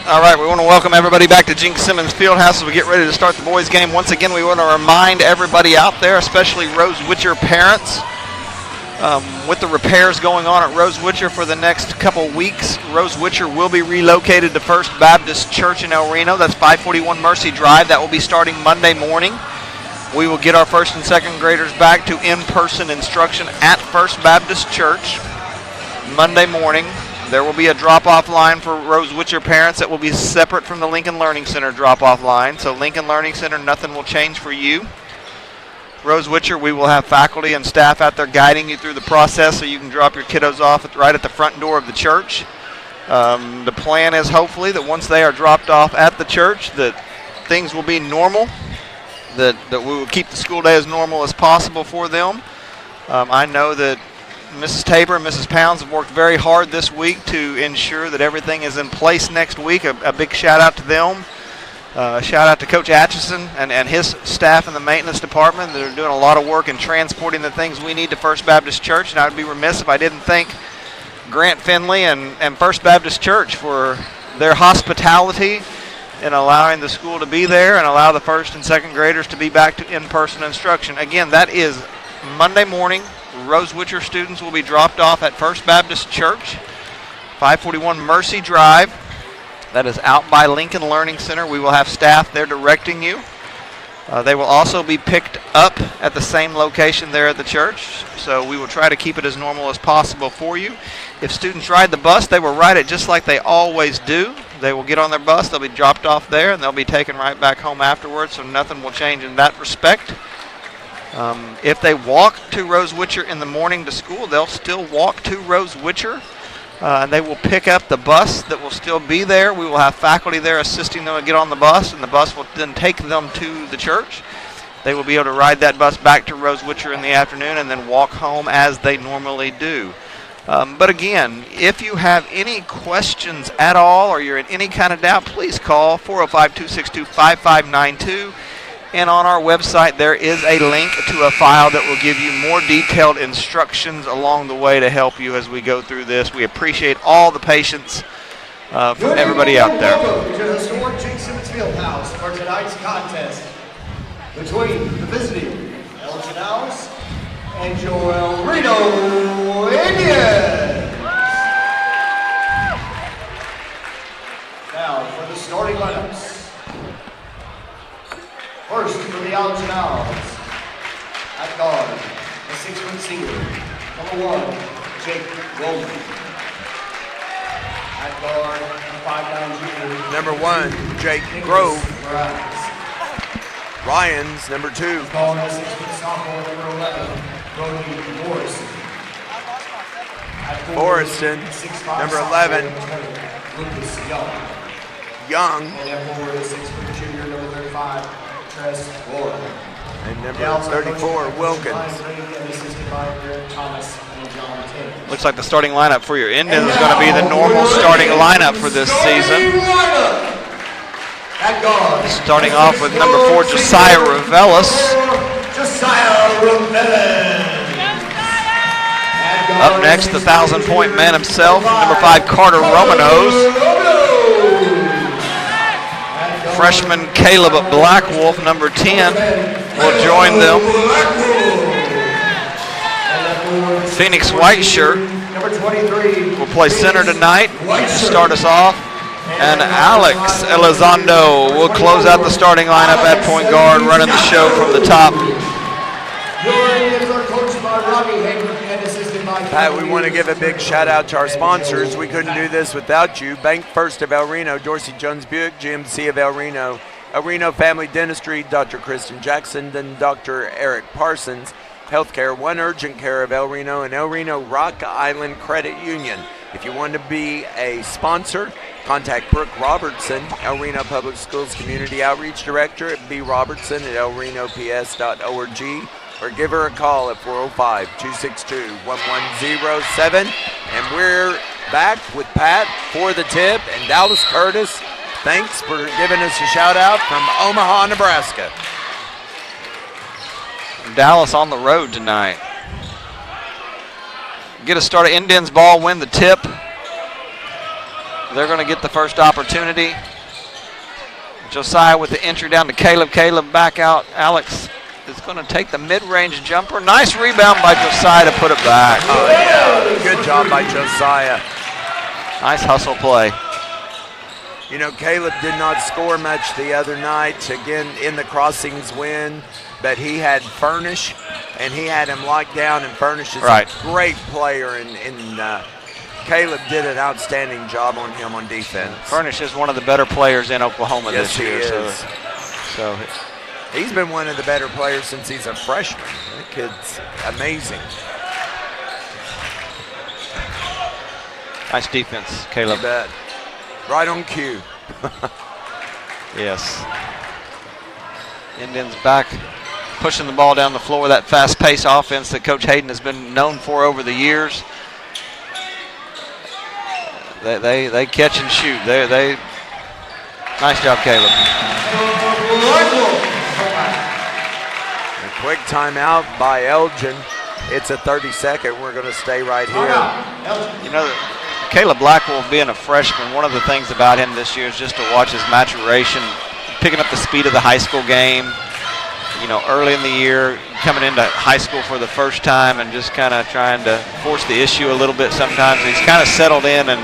All right, we want to welcome everybody back to Gene Simmons Fieldhouse as we get ready to start the boys' game. Once again, we want to remind everybody out there, especially Rose Witcher parents, with the repairs going on at Rose Witcher for the next couple weeks, Rose Witcher will be relocated to First Baptist Church in El Reno. That's 541 Mercy Drive. That will be starting Monday morning. We will get our first and second graders back to in-person instruction at First Baptist Church Monday morning. There will be a drop-off line for Rose Witcher parents that will be separate from the Lincoln Learning Center drop-off line. So Lincoln Learning Center, nothing will change for you. Rose Witcher, we will have faculty and staff out there guiding you through the process so you can drop your kiddos off right at the front door of the church. The plan is hopefully that once they are dropped off at the church that things will be normal, that we will keep the school day as normal as possible for them. I know that Mrs. Tabor and Mrs. Pounds have worked very hard this week to ensure that everything is in place next week. A big shout out to them. Shout out to Coach Atchison and his staff in the maintenance department that are doing a lot of work in transporting the things we need to First Baptist Church. And I would be remiss if I didn't thank Grant Finley and First Baptist Church for their hospitality in allowing the school to be there and allow the first and second graders to be back to in-person instruction. Again, that is Monday morning. Rose Witcher students will be dropped off at First Baptist Church, 541 Mercy Drive. That is out by Lincoln Learning Center. We will have staff there directing you. They will also be picked up at the same location there at the church, so we will try to keep it as normal as possible for you. If students ride the bus, they will ride it just like they always do. They will get on their bus, they'll be dropped off there, and they'll be taken right back home afterwards, so nothing will change in that respect. If they walk to Rose Witcher in the morning to school, they'll still walk to Rose Witcher. And they will pick up the bus that will still be there. We will have faculty there assisting them to get on the bus, and the bus will then take them to the church. They will be able to ride that bus back to Rose Witcher in the afternoon and then walk home as they normally do. But again, if you have any questions at all or you're in any kind of doubt, please call 405-262-5592. And on our website, there is a link to a file that will give you more detailed instructions along the way to help you as we go through this. We appreciate all the patience from everybody out there. Welcome to the historic Gene Simmons Fieldhouse for tonight's contest between the visiting Elgin Owls and your Reno Indians. Now for the starting lineups. First for the Elgin Owls, at guard, a 6-foot senior, number 1, Jake Roman. At guard, a 5'9" junior, number 1, Jake Grove. Ryans, number 2. Guard, a 6-foot sophomore, number 11, Brody Morrison. At Morrison, number 11, Lucas Young. And at forward, a 6-foot junior, number 35. And number 34, Wilkins. Looks like the starting lineup for your Indians is going to be the normal starting lineup for this season. Starting off with number 4, Josiah Ravelis. Up next, the 1,000-point man himself, number 5, Carter Romanos. Freshman Caleb Blackwolf, number 10, will join them. Phoenix Whiteshirt will play center tonight to start us off. And Alex Elizondo will close out the starting lineup at point guard, running the show from the top. Pat, we want to give a big shout out to our sponsors. We couldn't do this without you. Bank First of El Reno, Dorsey Jones Buick, GMC of El Reno Family Dentistry, Dr. Kristen Jackson, then Dr. Eric Parsons, Healthcare, One Urgent Care of El Reno, and El Reno Rock Island Credit Union. If you want to be a sponsor, contact Brooke Robertson, El Reno Public Schools Community Outreach Director at brrobertson@elrenops.org. Or give her a call at 405-262-1107. And we're back with Pat for the tip and Dallas Curtis. Thanks for giving us a shout out from Omaha, Nebraska. Dallas on the road tonight. Get a start at Indians ball, win the tip. They're going to get the first opportunity. Josiah with the entry down to Caleb. Caleb back out. Alex is going to take the mid-range jumper. Nice rebound by Josiah to put it back. Oh, yeah. Good job by Josiah. Nice hustle play. You know, Caleb did not score much the other night, again, in the Crossings win, but he had Furnish, and he had him locked down, and Furnish is a great player, and Caleb did an outstanding job on him on defense. Furnish is one of the better players in Oklahoma this year. He is. So he's been one of the better players since he's a freshman. That kid's amazing. Nice defense, Caleb. You bet. Right on cue. Yes. Indians back, pushing the ball down the floor. That fast-paced offense that Coach Hayden has been known for over the years. They catch and shoot. Nice job, Caleb. A quick timeout by Elgin. It's a 30-second. We're going to stay right here. You know, Caleb Blackwolf being a freshman, one of the things about him this year is just to watch his maturation, picking up the speed of the high school game. You know, early in the year, coming into high school for the first time and just kind of trying to force the issue a little bit sometimes. He's kind of settled in, and,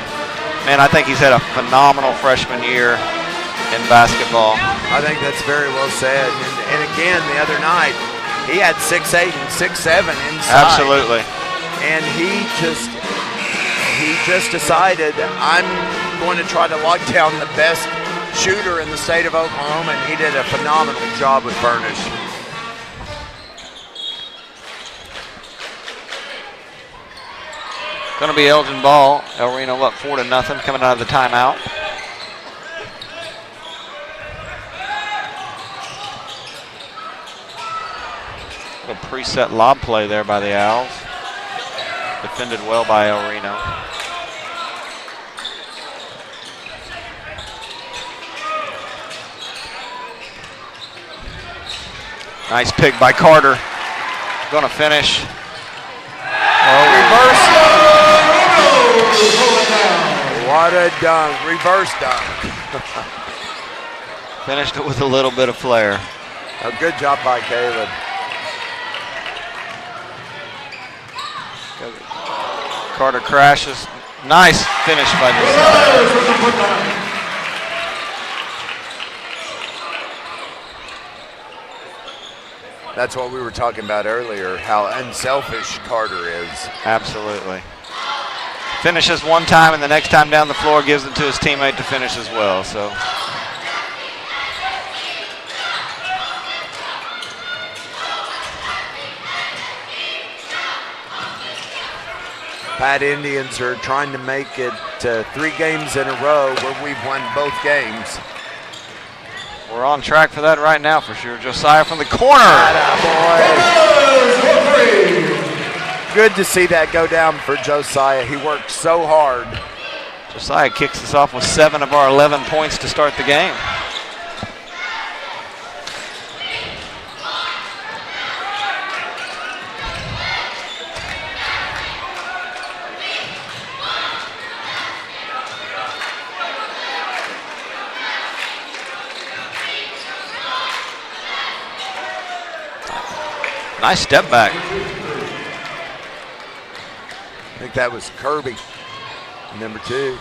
man, I think he's had a phenomenal freshman year in basketball. I think that's very well said. And again, the other night, he had 6'8" and 6'7" inside. Absolutely. And he just decided, I'm going to try to lock down the best shooter in the state of Oklahoma, and he did a phenomenal job with Furnish. Going to be Elgin ball. El Reno up 4-0 coming out of the timeout. A preset lob play there by the Owls. Defended well by El Reno. Nice pick by Carter. Going to finish. Reverse. What a dunk. Reverse dunk. Finished it with a little bit of flair. A good job by Caleb. Carter crashes. Nice finish by Josiah. That's what we were talking about earlier, how unselfish Carter is. Absolutely. Finishes one time, and the next time down the floor gives it to his teammate to finish as well. So. Pat Indians are trying to make it 3 games in a row where we've won both games. We're on track for that right now for sure. Josiah from the corner. Good to see that go down for Josiah. He worked so hard. Josiah kicks us off with 7 of our 11 points to start the game. Nice step back. I think that was Kirby, number 2.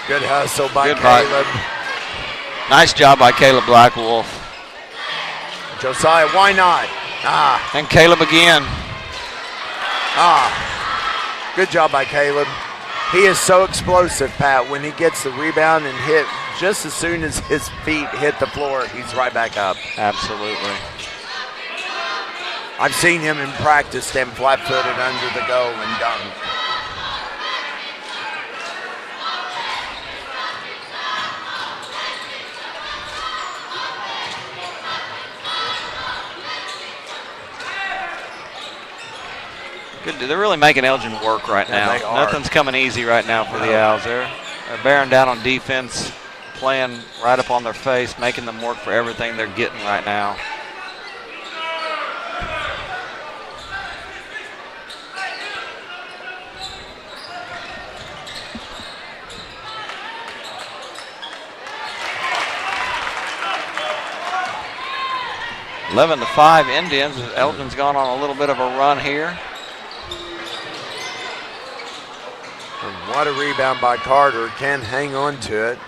Good hustle by Caleb. Nice job by Caleb Blackwolf. Josiah, why not? And Caleb again. Good job by Caleb. He is so explosive, Pat. When he gets the rebound and hit, just as soon as his feet hit the floor, he's right back up. Absolutely. I've seen him in practice stand flat-footed under the goal and dunk. Good. They're really making Elgin work right now. They are. Nothing's coming easy right now for the Owls. They're bearing down on defense, playing right up on their face, making them work for everything they're getting right now. 11-5 Indians. Elgin's gone on a little bit of a run here. And what a rebound by Carter. Can hang on to it.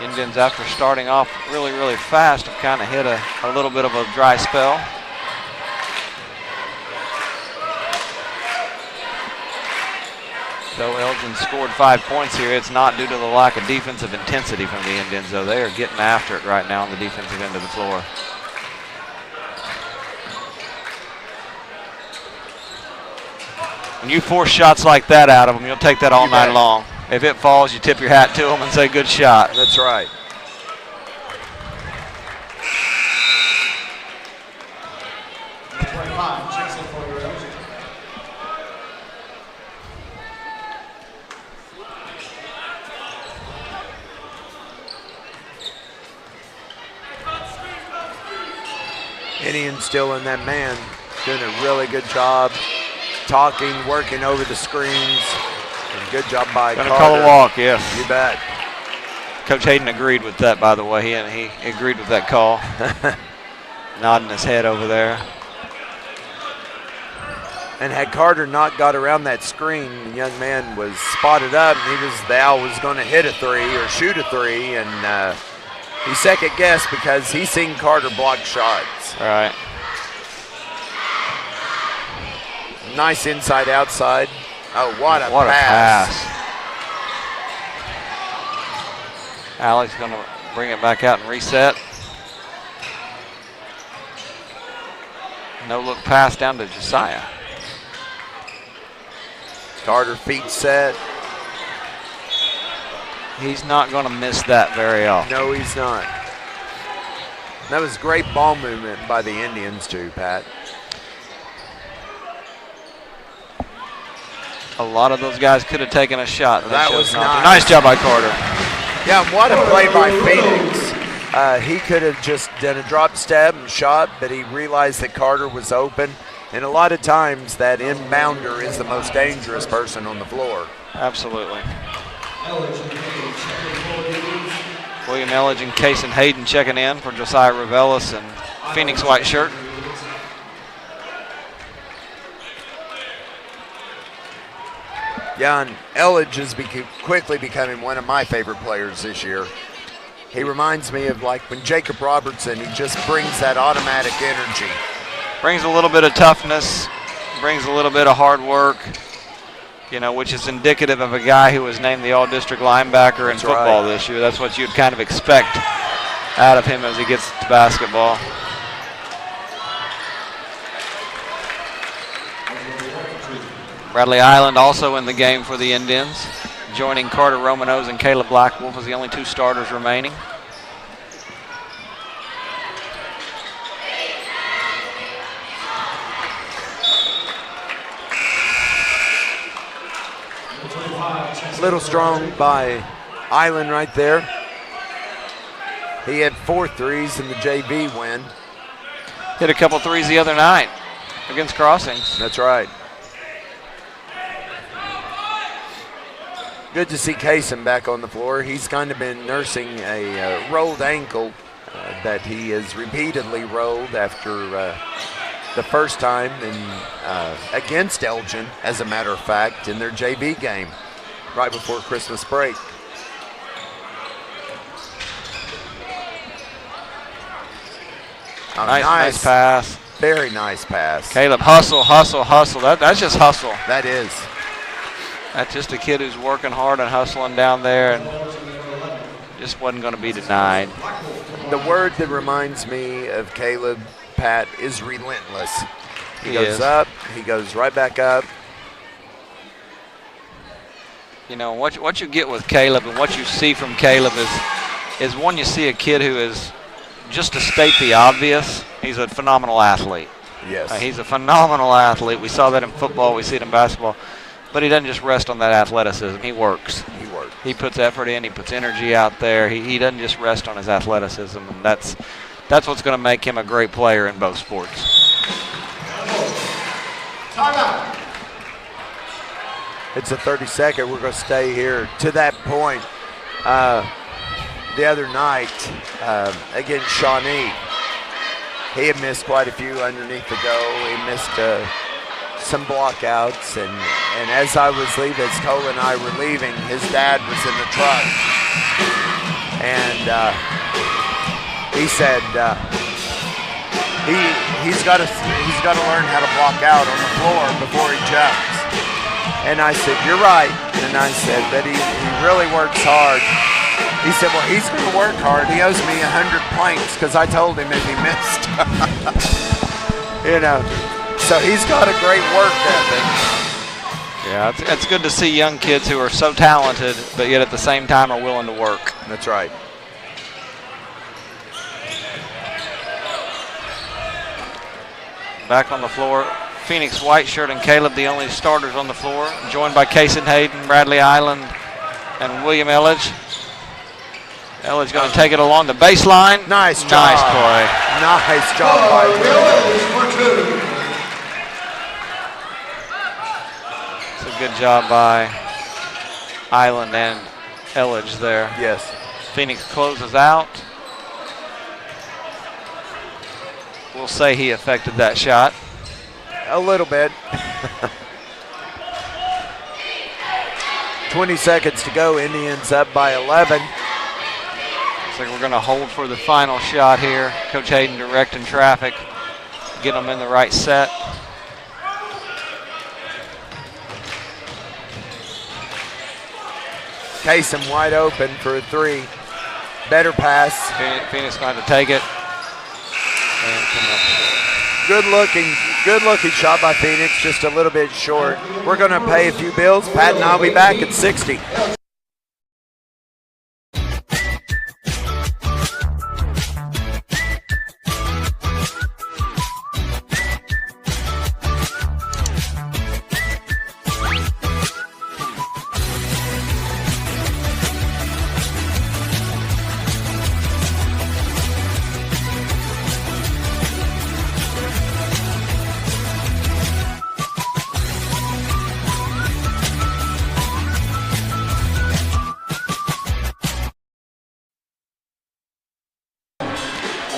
Indians, after starting off really, really fast, have kind of hit a little bit of a dry spell. Though Elgin scored 5 points here, it's not due to the lack of defensive intensity from the Indians, though. They are getting after it right now on the defensive end of the floor. When you force shots like that out of them, you'll take that all night long. If it falls, you tip your hat to them and say, good shot. That's right. Indians still in that man, doing a really good job, talking, working over the screens. And good job by Carter. Gonna call a walk, yes. You bet. Coach Hayden agreed with that, by the way. He agreed with that call. Nodding his head over there. And had Carter not got around that screen, the young man was spotted up, and the owl was going to hit a three or shoot a three, and he second guessed because he seen Carter block shots. All right. Nice inside outside. Oh, what a pass. Alex going to bring it back out and reset. No look pass down to Josiah. Carter feet set. He's not going to miss that very often. No, he's not. That was great ball movement by the Indians too, Pat. A lot of those guys could have taken a shot. That was nice job by Carter. Yeah, what a play by Phoenix. He could have just done a drop step and shot, but he realized that Carter was open. And a lot of times that inbounder is the most dangerous person on the floor. Absolutely. William Elledge and Kason Hayden checking in for Josiah Revelis and Phoenix white shirt. Yeah, and Elledge is quickly becoming one of my favorite players this year. He reminds me of like when Jacob Robertson, he just brings that automatic energy. Brings a little bit of toughness, brings a little bit of hard work, you know, which is indicative of a guy who was named the all-district linebacker in football this year. That's what you'd kind of expect out of him as he gets to basketball. Bradley Island also in the game for the Indians, joining Carter Romanos and Caleb Blackwolf as the only two starters remaining. Little strong by Island right there. He had 4 threes in the JV win. Hit a couple threes the other night against Crossings. That's right. Good to see Kason back on the floor. He's kind of been nursing a rolled ankle that he has repeatedly rolled after the first time against Elgin, as a matter of fact, in their JV game right before Christmas break. Oh, nice pass. Very nice pass. Caleb, hustle, hustle, hustle. That's just hustle. That is. That's just a kid who's working hard and hustling down there and just wasn't going to be denied. The word that reminds me of Caleb, Pat, is relentless. He goes up, he goes right back up. You know, what you get with Caleb and what you see from Caleb is one, you see a kid who is, just to state the obvious, he's a phenomenal athlete. Yes. He's a phenomenal athlete. We saw that in football. We see it in basketball. But he doesn't just rest on that athleticism. He works. He works. He puts effort in. He puts energy out there. He doesn't just rest on his athleticism. And that's what's going to make him a great player in both sports. Timeout. It's a 30-second. We're going to stay here to that point. the other night against Shawnee. He had missed quite a few underneath the goal. He missed some blockouts, and as I was leaving, as Cole and I were leaving, his dad was in the truck, and he said he's got to learn how to block out on the floor before he jumps. And I said, you're right. And I said, but he really works hard. He said, well, he's going to work hard. He owes me 100 planks because I told him if he missed. You know, so he's got a great work ethic. Yeah, it's good to see young kids who are so talented, but yet at the same time are willing to work. That's right. Back on the floor, Phoenix Whiteshirt and Caleb, the only starters on the floor, joined by Kason Hayden, Bradley Island, and William Elledge. Elledge going to take it along the baseline. Nice job. Nice play. Nice job by William. It's a good job by Island and Elledge there. Yes. Phoenix closes out. We'll say he affected that shot. A little bit. 20 seconds to go. Indians up by 11. Looks like we're going to hold for the final shot here. Coach Hayden directing traffic. Get them in the right set. Kason wide open for a three. Better pass. Phoenix going to take it. And come up short. Good looking shot by Phoenix, just a little bit short. We're going to pay a few bills. Pat and I'll be back at 60.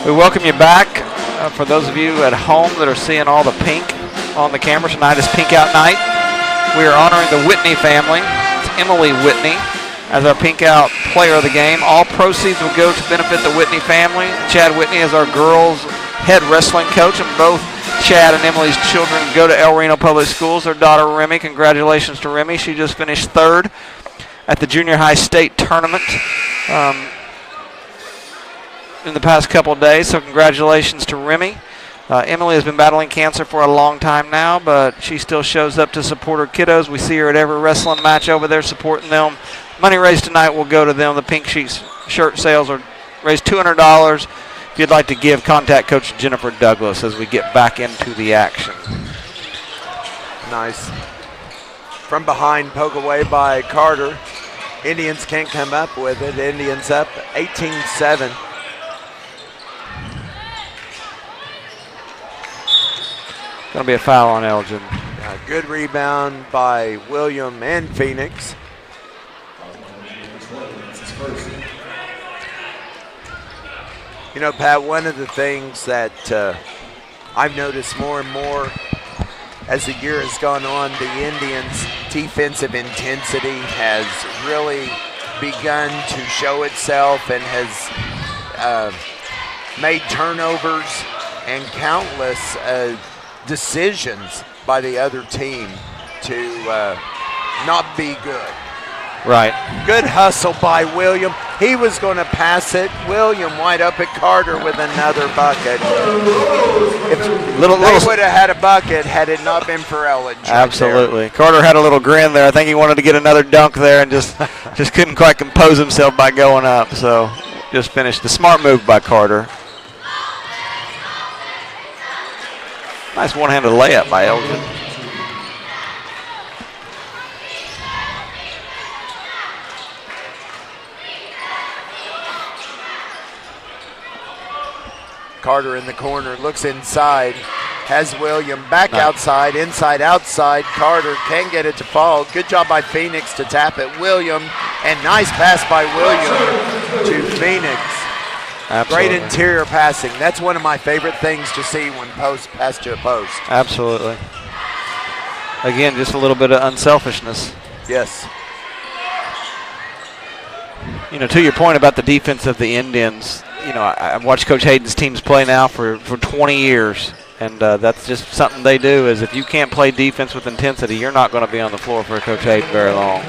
We welcome you back. For those of you at home that are seeing all the pink on the camera, tonight is Pink Out Night. We are honoring the Whitney family. It's Emily Whitney as our Pink Out player of the game. All proceeds will go to benefit the Whitney family. Chad Whitney is our girls' head wrestling coach, and both Chad and Emily's children go to El Reno Public Schools. Their daughter, Remy, congratulations to Remy. She just finished third at the junior high state tournament in the past couple of days, so congratulations to Remy. Emily has been battling cancer for a long time now, but she still shows up to support her kiddos. We see her at every wrestling match over there supporting them. Money raised tonight will go to them. The pink shirt sales are raised $200. If you'd like to give, contact Coach Jennifer Douglas as we get back into the action. Nice. From behind, poke away by Carter. Indians can't come up with it. Indians up 18-7. Going to be a foul on Elgin. Good rebound by William and Phoenix. You know, Pat, one of the things that I've noticed more and more as the year has gone on, the Indians' defensive intensity has really begun to show itself and has made turnovers and countless decisions by the other team to not be good. Right. Good hustle by William. He was going to pass it. William wide up at Carter with another bucket. If they would have had a bucket had it not been for Elledge. Absolutely. Right, Carter had a little grin there. I think he wanted to get another dunk there and just couldn't quite compose himself by going up. So just finished a smart move by Carter. Nice one-handed layup by Elgin. Carter in the corner, looks inside, has William back outside, inside, outside. Carter can't get it to fall. Good job by Phoenix to tap it. William And nice pass by William to Phoenix. Absolutely. Great interior passing. That's one of my favorite things to see when post pass to a post. Absolutely. Again, just a little bit of unselfishness. Yes. You know, to your point about the defense of the Indians, you know, I've watched Coach Hayden's teams play now for 20 years, and that's just something they do is if you can't play defense with intensity, you're not going to be on the floor for Coach Hayden very long.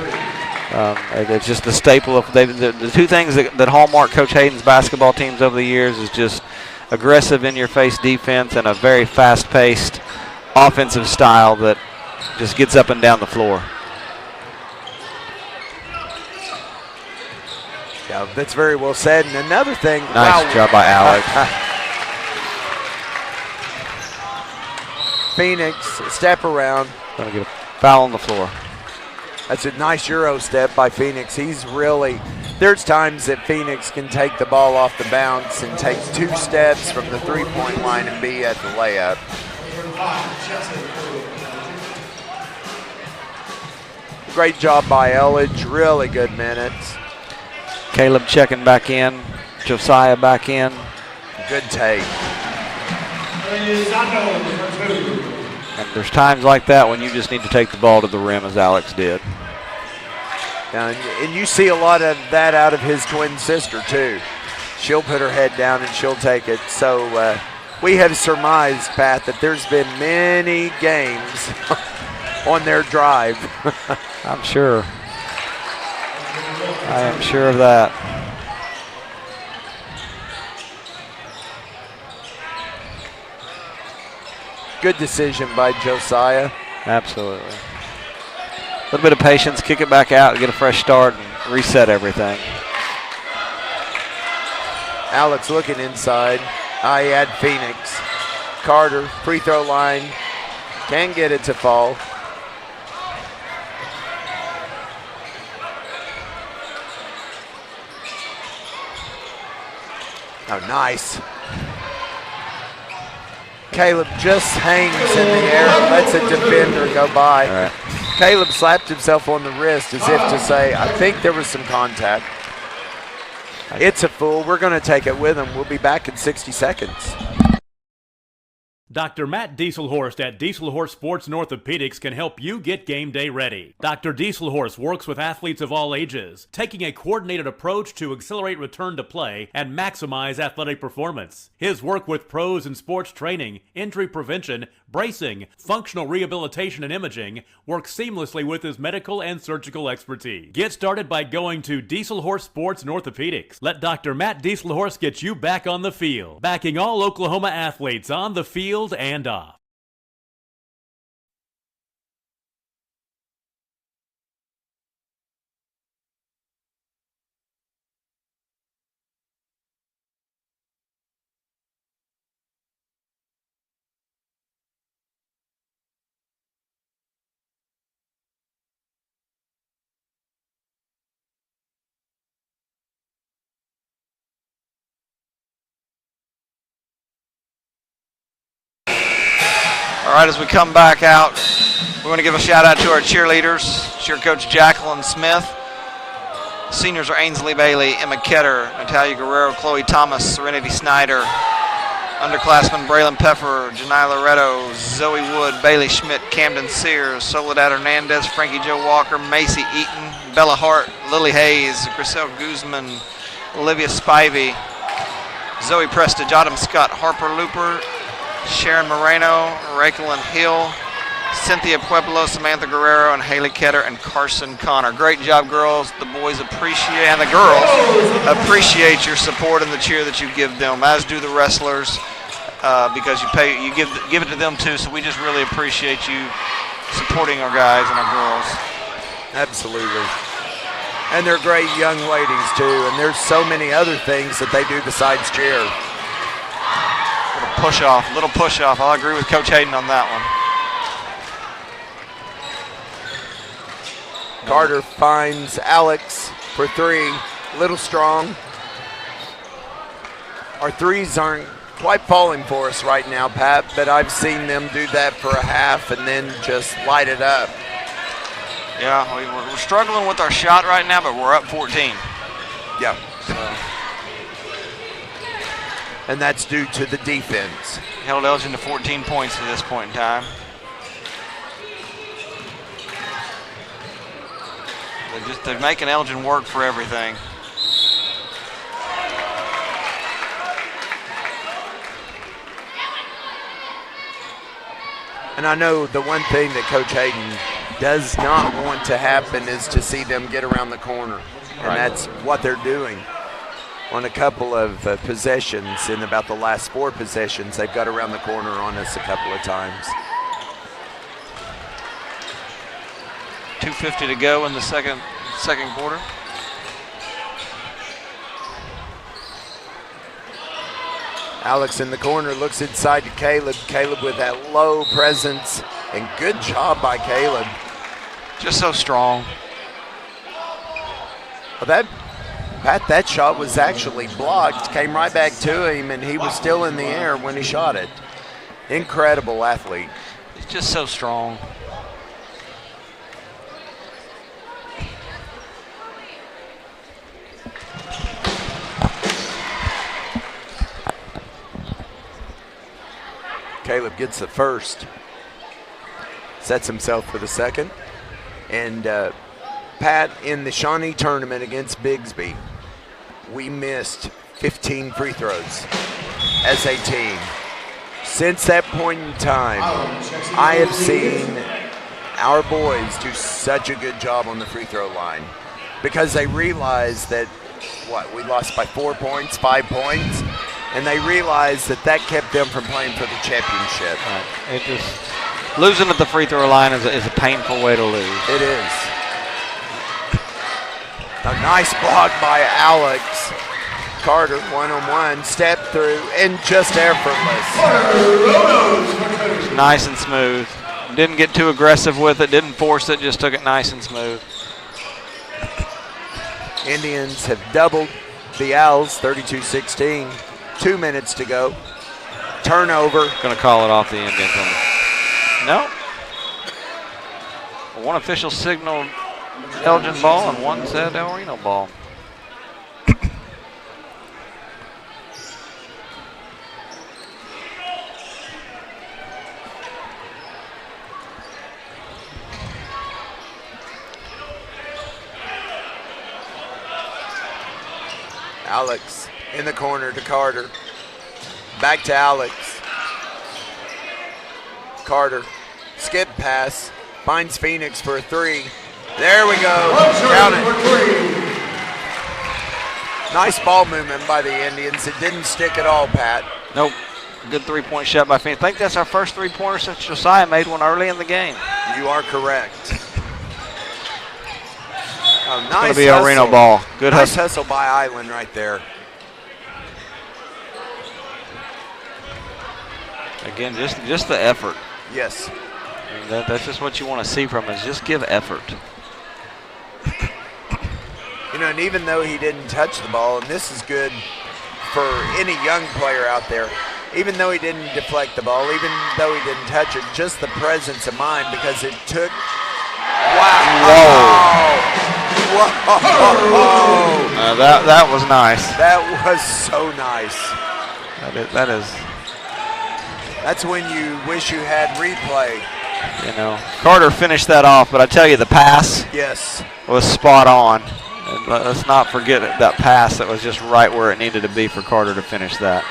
It's just the staple of the two things that hallmark Coach Hayden's basketball teams over the years is just aggressive in-your-face defense and a very fast-paced offensive style that just gets up and down the floor. Yeah, that's very well said. And another thing. Nice job by Alex. Phoenix, step around. Going to get a foul on the floor. That's a nice Euro step by Phoenix. He's really, there's times that Phoenix can take the ball off the bounce and take 2 steps from the three-point line and be at the layup. Great job by Elgin, really good minutes. Caleb checking back in, Josiah back in. Good take. And there's times like that when you just need to take the ball to the rim as Alex did. And you see a lot of that out of his twin sister too. She'll put her head down and she'll take it. So we have surmised, Pat, that there's been many games on their drive. I'm sure. I am sure of that. Good decision by Josiah. Absolutely. A little bit of patience, kick it back out, get a fresh start, and reset everything. Alex looking inside. I had Phoenix. Carter, free throw line. Can get it to fall. Oh, nice. Caleb just hangs in the air and lets a defender go by. All right. Caleb slapped himself on the wrist as if to say, I think there was some contact. It's a fool. We're going to take it with him. We'll be back in 60 seconds. Dr. Matt Dieselhorst at Dieselhorst Sports and Orthopedics can help you get game day ready. Dr. Dieselhorst works with athletes of all ages, taking a coordinated approach to accelerate return to play and maximize athletic performance. His work with pros in sports training, injury prevention, bracing, functional rehabilitation, and imaging works seamlessly with his medical and surgical expertise. Get started by going to Dieselhorst Sports and Orthopedics. Let Dr. Matt Dieselhorst get you back on the field, backing all Oklahoma athletes on the field and off. All right, as we come back out, we want to give a shout out to our cheerleaders, cheer coach Jacqueline Smith. Seniors are Ainsley Bailey, Emma Ketter, Natalia Guerrero, Chloe Thomas, Serenity Snyder. Underclassmen Braylon Peffer, Janai Loretto, Zoe Wood, Bailey Schmidt, Camden Sears, Soledad Hernandez, Frankie Joe Walker, Macy Eaton, Bella Hart, Lily Hayes, Griselle Guzman, Olivia Spivey, Zoe Prestige, Autumn Scott, Harper Looper, Sharon Moreno, Raquelin Hill, Cynthia Pueblo, Samantha Guerrero, and Haley Ketter and Carson Connor. Great job, girls. The boys appreciate, and the girls appreciate your support and the cheer that you give them, as do the wrestlers, because you give it to them too. So we just really appreciate you supporting our guys and our girls. Absolutely. And they're great young ladies too, and there's so many other things that they do besides cheer. Little push off. I'll agree with Coach Hayden on that one. Carter finds Alex for 3. Little strong. Our threes aren't quite falling for us right now, Pat, but I've seen them do that for a half and then just light it up. Yeah, we're struggling with our shot right now, but we're up 14. Yeah. So And that's due to the defense. held Elgin to 14 points at this point in time. They're making Elgin work for everything. And I know the one thing that Coach Hayden does not want to happen is to see them get around the corner. And Right. that's what they're doing. On a couple of possessions, in about the last 4 possessions, they've got around the corner on us a couple of times. 2:50 to go in the second quarter. Alex in the corner looks inside to Caleb. Caleb with that low presence, and good job by Caleb. Just so strong. Well, that shot was actually blocked, came right back to him, and he was still in the air when he shot it. Incredible athlete. He's just so strong. Caleb gets the first, sets himself for the second. And Pat, in the Shawnee tournament against Bigsby, we missed 15 free throws as a team. Since that point in time, I have seen our boys do such a good job on the free throw line because they realize that, we lost by 4 points, 5 points, and they realized that kept them from playing for the championship. Right. It just losing at the free throw line is a painful way to lose. It is. A nice block by Alex. Carter, one-on-one, step through, and just effortless. Nice and smooth. Didn't get too aggressive with it, didn't force it, just took it nice and smooth. Indians have doubled the Owls, 32-16. 2 minutes to go. Turnover. Going to call it off the Indians. No. One official signaled Elgin ball and one said El Reno ball. Alex in the corner to Carter. Back to Alex. Carter, skip pass, finds Phoenix for a 3. There we go. Count it. Nice ball movement by the Indians. It didn't stick at all, Pat. Nope. Good 3-point shot by Phoenix. I think that's our first 3-pointer since Josiah made one early in the game. You are correct. Oh, It's nice going to be El Reno ball. Good nice hustle. hustle by Island right there. Again, just the effort. Yes. I mean, that's just what you want to see from us. Just give effort. And even though he didn't touch the ball, and this is good for any young player out there, even though he didn't deflect the ball, even though he didn't touch it, just the presence of mind, because it took, wow. Whoa. That was nice. That was so nice. That is. That's when you wish you had replay. Carter finished that off, but I tell you, the pass Yes. was spot on. And let's not forget that pass that was just right where it needed to be for Carter to finish that.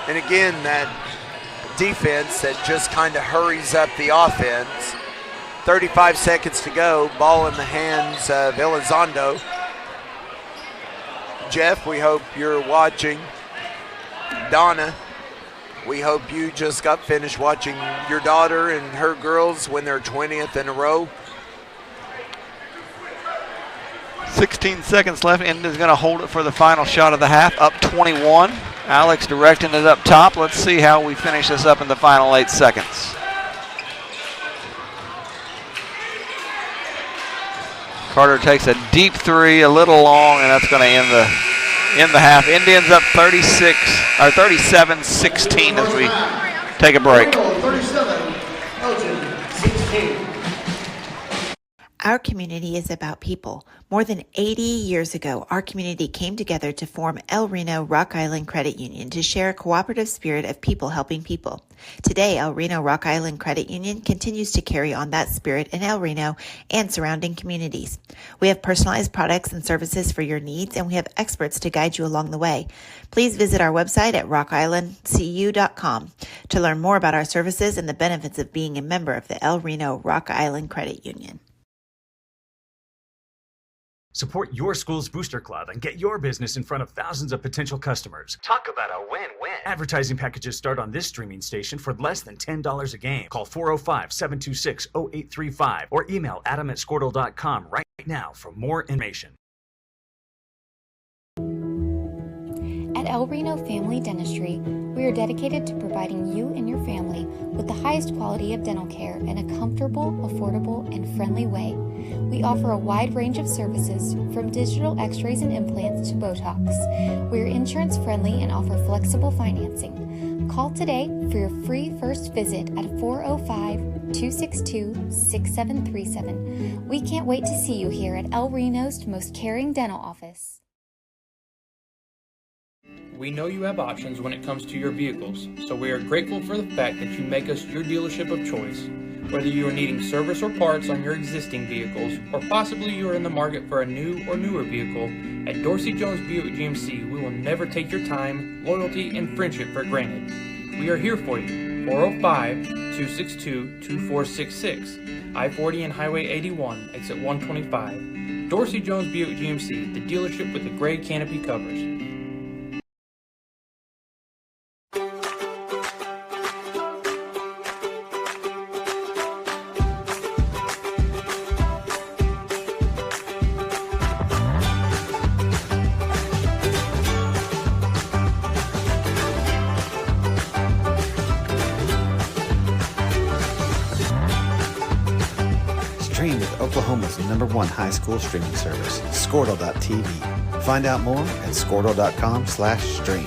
And again, that defense that just kind of hurries up the offense. 35 seconds to go. Ball in the hands of Elizondo. Jeff, we hope you're watching. Donna, we hope you just got finished watching your daughter and her girls win their 20th in a row. 16 seconds left. Indians going to hold it for the final shot of the half. Up 21. Alex directing it up top. Let's see how we finish this up in the final 8 seconds. Carter takes a deep 3, a little long, and that's going to end the half. Indians up 37-16 as we take a break. 37, Elgin 16. Our community is about people. More than 80 years ago, our community came together to form El Reno Rock Island Credit Union to share a cooperative spirit of people helping people. Today, El Reno Rock Island Credit Union continues to carry on that spirit in El Reno and surrounding communities. We have personalized products and services for your needs, and we have experts to guide you along the way. Please visit our website at rockislandcu.com to learn more about our services and the benefits of being a member of the El Reno Rock Island Credit Union. Support your school's booster club and get your business in front of thousands of potential customers. Talk about a win-win. Advertising packages start on this streaming station for less than $10 a game. Call 405-726-0835 or email adam@squirtle.com right now for more information. At El Reno Family Dentistry, we are dedicated to providing you and your family with the highest quality of dental care in a comfortable, affordable, and friendly way. We offer a wide range of services from digital x-rays and implants to Botox. We are insurance friendly and offer flexible financing. Call today for your free first visit at 405-262-6737. We can't wait to see you here at El Reno's most caring dental office. We know you have options when it comes to your vehicles, so we are grateful for the fact that you make us your dealership of choice. Whether you are needing service or parts on your existing vehicles, or possibly you are in the market for a new or newer vehicle, at Dorsey Jones Buick GMC, we will never take your time, loyalty, and friendship for granted. We are here for you. 405-262-2466, I-40 and Highway 81, exit 125. Dorsey Jones Buick GMC, the dealership with the gray canopy covers. Stream with Oklahoma's #1 high school streaming service, Squirtle.tv. Find out more at Squirtle.com/stream.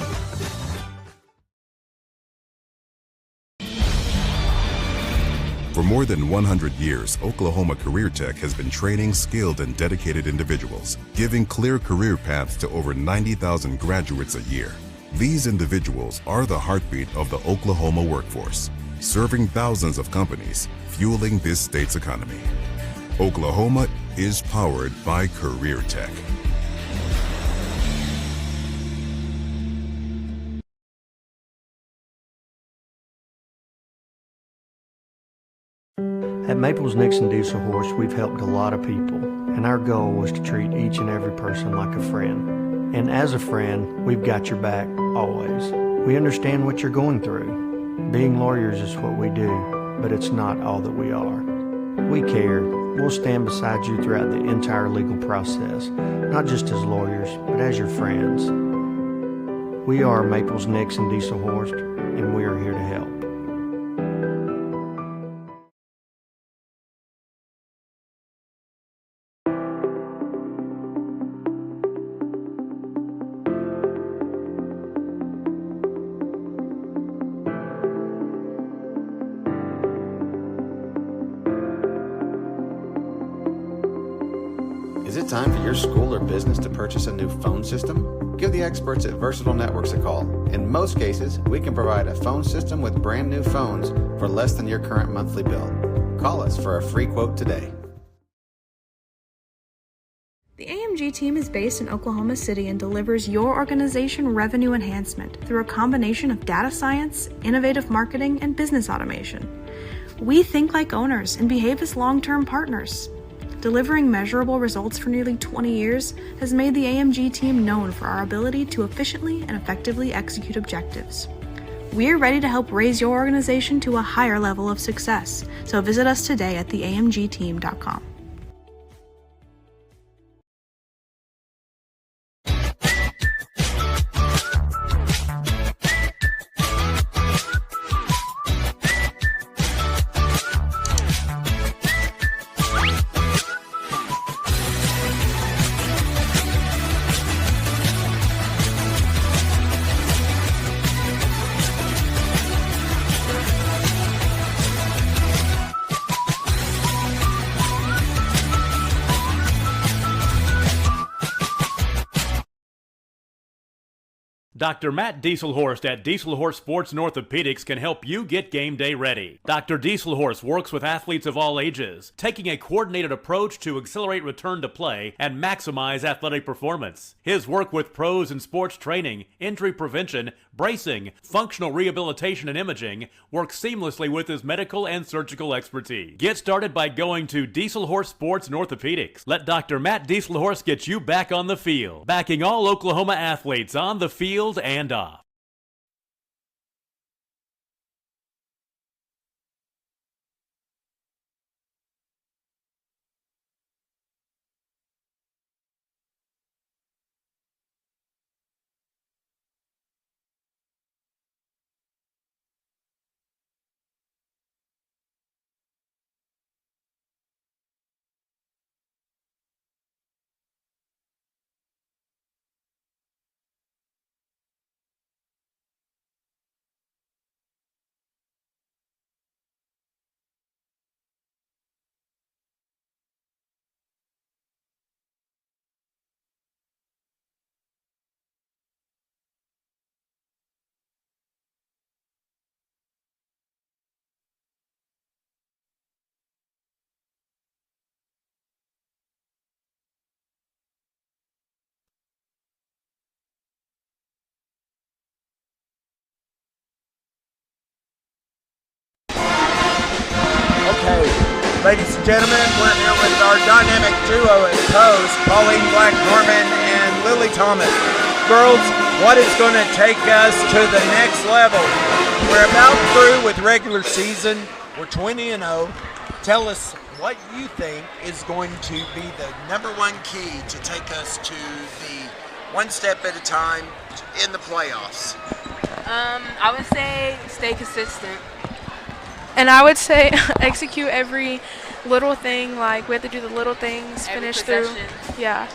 For more than 100 years, Oklahoma Career Tech has been training skilled and dedicated individuals, giving clear career paths to over 90,000 graduates a year. These individuals are the heartbeat of the Oklahoma workforce, serving thousands of companies, fueling this state's economy. Oklahoma is powered by Career Tech. At Maples Nixon Diesel Horse, we've helped a lot of people, and our goal was to treat each and every person like a friend. And as a friend, we've got your back, always. We understand what you're going through. Being lawyers is what we do, but it's not all that we are. We care. We'll stand beside you throughout the entire legal process, not just as lawyers, but as your friends. We are Maples Nixon Diesel Horse, and we are here to help. Is it time for your school or business to purchase a new phone system? Give the experts at Versatile Networks a call. In most cases, we can provide a phone system with brand new phones for less than your current monthly bill. Call us for a free quote today. The AMG team is based in Oklahoma City and delivers your organization revenue enhancement through a combination of data science, innovative marketing, and business automation. We think like owners and behave as long-term partners. Delivering measurable results for nearly 20 years has made the AMG team known for our ability to efficiently and effectively execute objectives. We're ready to help raise your organization to a higher level of success, so visit us today at theamgteam.com. Dr. Matt Dieselhorst at Dieselhorst Sports and Orthopedics can help you get game day ready. Dr. Dieselhorst works with athletes of all ages, taking a coordinated approach to accelerate return to play and maximize athletic performance. His work with pros in sports training, injury prevention, bracing, functional rehabilitation, and imaging works seamlessly with his medical and surgical expertise. Get started by going to Dieselhorst Sports and Orthopedics. Let Dr. Matt Dieselhorst get you back on the field, backing all Oklahoma athletes on the field and off. Okay, ladies and gentlemen, we're here with our dynamic duo at Post, Pauline Black Harmon and Lily Thomas. Girls, what is going to take us to the next level? We're about through with regular season. We're 20-0. Tell us what you think is going to be the number one key to take us to the one step at a time in the playoffs. I would say stay consistent. And I would say execute every little thing. Like, we have to do the little things, Every finish possession. through. Yeah.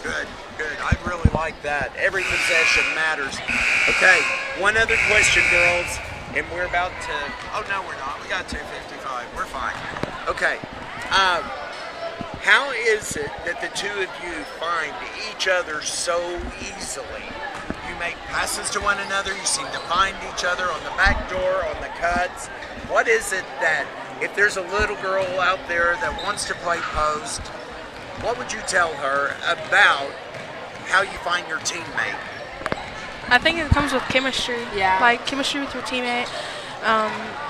Good, good. I really like that. Every possession matters. Okay, one other question, girls, and we're about to. Oh no, we're not. We got 2:55. We're fine. Okay. How is it that the two of you find each other so easily? You make passes to one another. You seem to find each other on the back door, on the cuts. What is it that, if there's a little girl out there that wants to play post, what would you tell her about how you find your teammate? I think it comes with chemistry. Yeah. Like, chemistry with your teammate.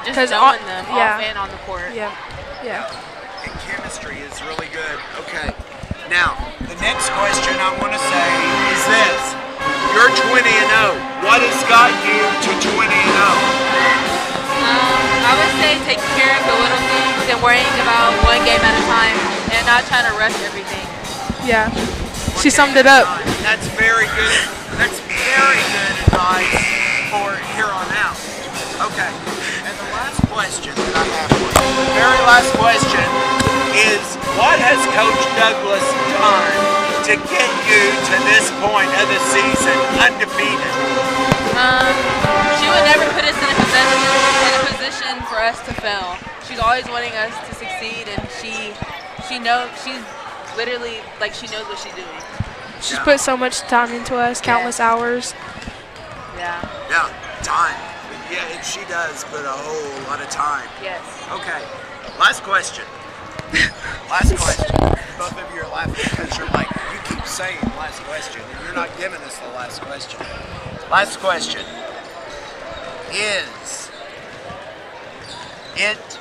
Just knowing them off and on the court. Yeah. Yeah. And chemistry is really good. Okay. Now, the next question I want to say is this. You're 20-0. What has got you to 20-0? I would say taking care of the little things and worrying about one game at a time and not trying to rush everything. Yeah. She summed it up. That's very good. That's very good advice for here on out. Okay. And the last question that I have for you, the very last question is, what has Coach Douglas done to get you to this point of the season undefeated? She would never put us in a position for us to fail. She's always wanting us to succeed, and she knows, she's literally, like, she knows what she's doing. She's put so much time into us, countless hours. Yeah. Yeah, time. Yeah, and she does put a whole lot of time. Yes. Okay, last question. Last question. Both of you are laughing because you're like, you keep saying last question, and you're not giving us the last question. Last question. Is it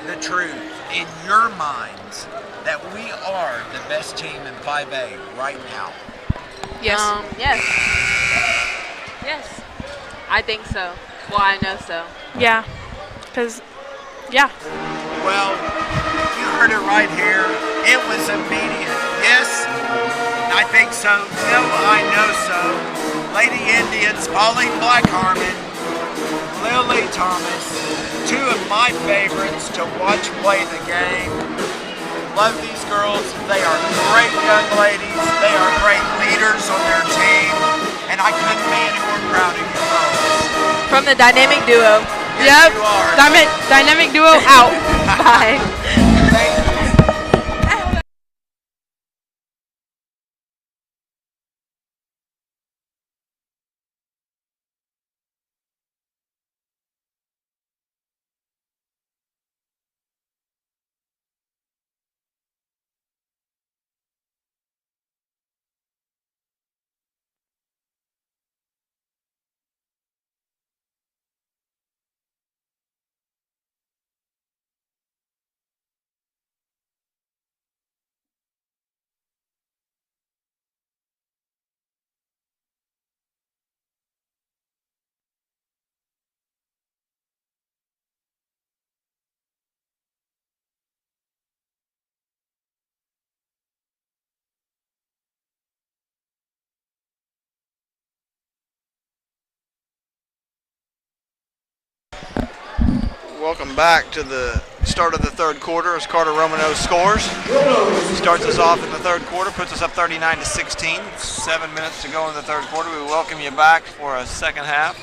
the truth in your minds that we are the best team in 5A right now? Yes. Yes. Yes. I think so. Well, I know so. Yeah. Because, yeah. Well, you heard it right here. It was immediate. Yes, I think so. No, I know so. Lady Indians, Pauline Black Harmon, Lily Thomas, two of my favorites to watch play the game. Love these girls. They are great young ladies. They are great leaders on their team. And I couldn't be any more proud of you girls. From the dynamic duo. Yes, you are. Dynamic duo out. Bye. Thank you. Welcome back to the start of the third quarter as Carter Romano scores. Starts us off in the third quarter, puts us up 39-16. 7 minutes to go in the third quarter. We welcome you back for a second half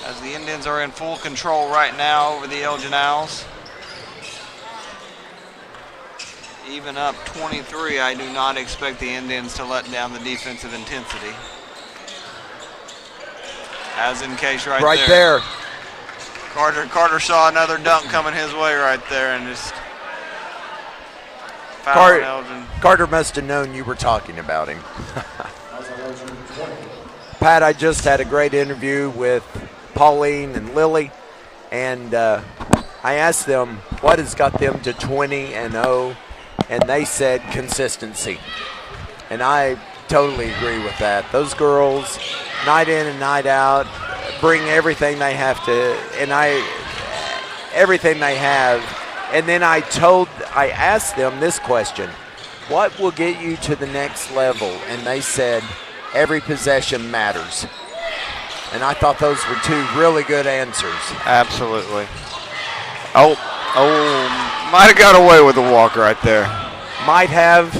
as the Indians are in full control right now over the Elgin Owls. Even up 23, I do not expect the Indians to let down the defensive intensity. As in case right there. Carter saw another dunk coming his way right there and just fouled Elgin. Carter must have known you were talking about him. Pat, I just had a great interview with Pauline and Lily, and I asked them what has got them to 20-0, and they said consistency. And I totally agree with that. Those girls, night in and night out, bring everything they have everything they have. And then I asked them this question: what will get you to the next level? And they said, every possession matters. And I thought those were two really good answers. Absolutely. Oh, might have got away with a walk right there. Might have.